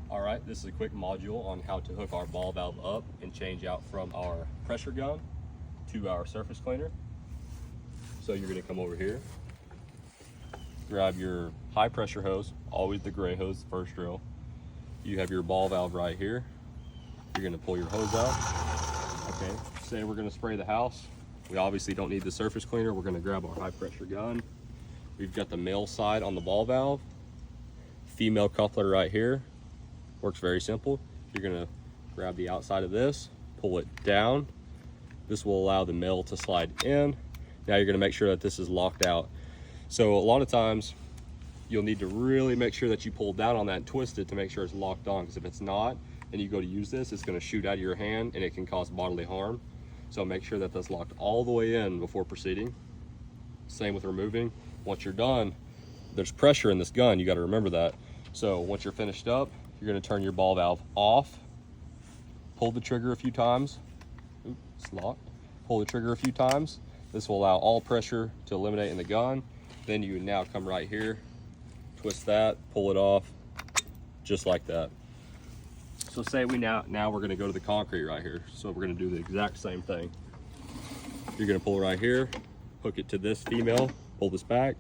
All right, this is a quick module on how to hook our ball valve up and change out from our pressure gun to our surface cleaner. So you're gonna come over here, grab your high pressure hose, always the gray hose, first drill. You have your ball valve right here. You're gonna pull your hose out. Okay, say we're gonna spray the house. We obviously don't need the surface cleaner. We're gonna grab our high pressure gun. We've got the male side on the ball valve, female coupler right here. Works very simple. You're gonna grab the outside of this, pull it down. This will allow the male to slide in. Now you're gonna make sure that this is locked out. So a lot of times you'll need to really make sure that you pull down on that and twist it to make sure it's locked on, because if it's not and you go to use this, it's gonna shoot out of your hand and it can cause bodily harm. So make sure that that's locked all the way in before proceeding. Same with removing. Once you're done, there's pressure in this gun, you gotta remember that. So once you're finished up, you're gonna turn your ball valve off, pull the trigger a few times. Oops, it's locked. Pull the trigger a few times. This will allow all pressure to eliminate in the gun. Then you now come right here, twist that, pull it off, just like that. So say now we're gonna go to the concrete right here. So we're gonna do the exact same thing. You're gonna pull right here, hook it to this female, pull this back,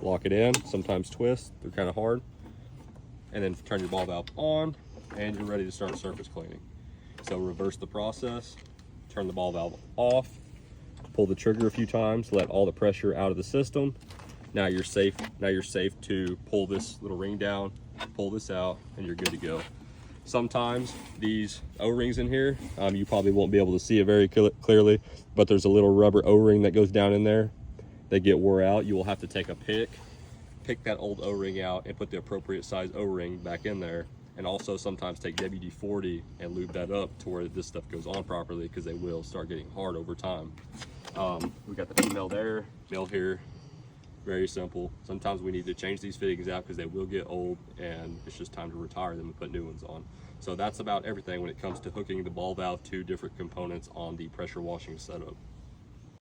lock it in, sometimes twist, they're kind of hard. And then turn your ball valve on and you're ready to start surface cleaning. So reverse the process, turn the ball valve off, pull the trigger a few times, let all the pressure out of the system. Now you're safe to pull this little ring down, pull this out, and you're good to go. Sometimes these O-rings in here, you probably won't be able to see it very clearly, but there's a little rubber O-ring that goes down in there. They get wore out. You will have to take a pick that old O-ring out and put the appropriate size O-ring back in there. And also sometimes take WD-40 and lube that up to where this stuff goes on properly, because they will start getting hard over time. We got the female there, male here. Very simple. Sometimes we need to change these fittings out because they will get old and it's just time to retire them and put new ones on. So that's about everything when it comes to hooking the ball valve to different components on the pressure washing setup.